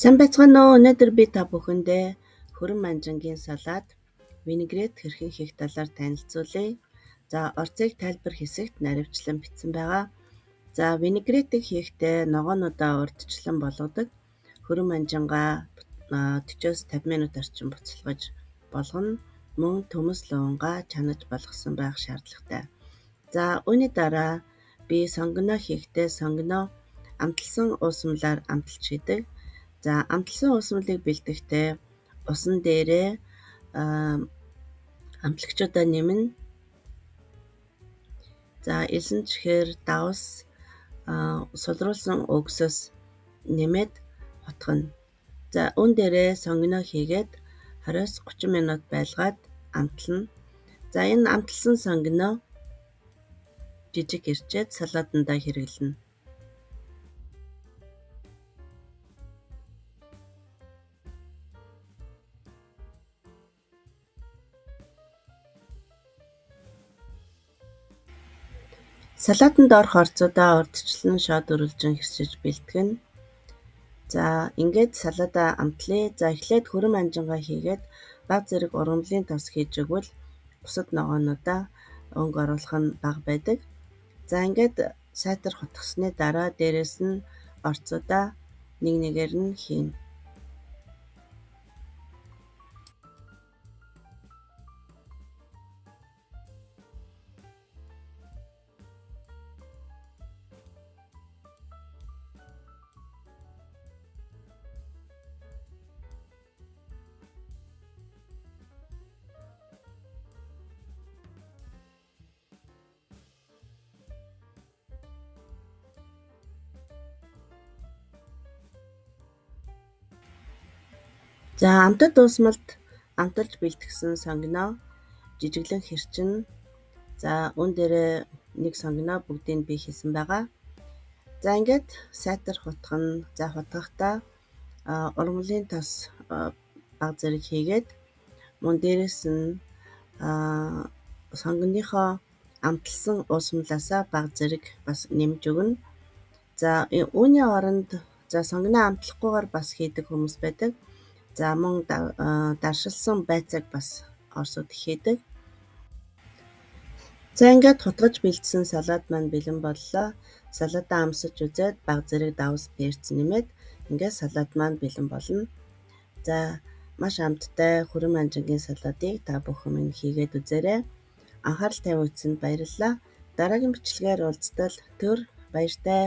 Сайн байцгаана уу? Өнөөдөр би та бүхэндээ хөрөн манжингийн салаад винегрет хэрхэн хийх талаар танилцуулъя. За, орцыг тайлбар хэсэгт наривчлан бичсэн байгаа. За, винегретийг хийхдээ ногоонуудаа урьдчилан болгодог. Хөрөн манжингаа 40-50 минут орчим буцалгаж болгоно. Мөн төмөс луунгаа чанаж болгосон байх шаардлагатай. За, үүний дараа би сонгоно хийхдээ сонгоно амталсан уусмлаар амталж хийдэг. За, амталсан уусмлыг бэлтгэхдээ усан дээрээ амтлагчуудаа нэмнэ. За, элсэн чихээр давс сулруулсан өгсөс нэмээд хотгоно. За, үүн дээрээ сонгоно хийгээд 20-30 минут байлгаад амтлана. За, энэ амталсан сонгоно жижиг ирчээд салаатандаа хэрэглэнэ. Салаатанд орох орцуудаа урьдчилан шод үргэлжин хэрчиж бэлтгэнэ. За, ингээд салаадаа амтлая. За, эхлээд хөрөн манжингаа хийгээд бага зэрэг ургамлын тос хийж өгвөл бусад ногоонуудаа өнгө оруулах нь бага байдаг. За, ингээд сайтар хотгосны дараа дээрэс нь орцуудаа нэг нэгээр нь хийнэ. За, амтад уусмалд амталж бэлтгэсэн сонгоно жижиглэн хэрчинэ. За, үүн дээрээ нэг сонгоно бүгдийг би хийсэн байгаа. За, ингээд сайтар хутгана. За, хутгахдаа ургамлын тос бага зэрэг хийгээд мөн дээрэс нь сонгоныхоо амталсан уусмлаасаа бага зэрэг бас нэмж өгнө. За, үүний оронд сонгоно амтлахгүйгээр бас хийдэг хүмүүс байдаг. За, мөн даршилсан байцааг бас орсууд хийдэг. За, ингээд хутгаж бэлдсэн салаад маань бэлэн боллоо. Салаадаа амсаж үзээд бага зэрэг давс перц нэмээд ингээд салаад маань бэлэн болно. За, маш амттай хөрөн манжингийн салаадыг та бүхэн минь хийгээд үзээрэй. Анхаарал тавин үзсэнд баярлалаа. Дараагийн бичлэгээр уулзтал баяртай.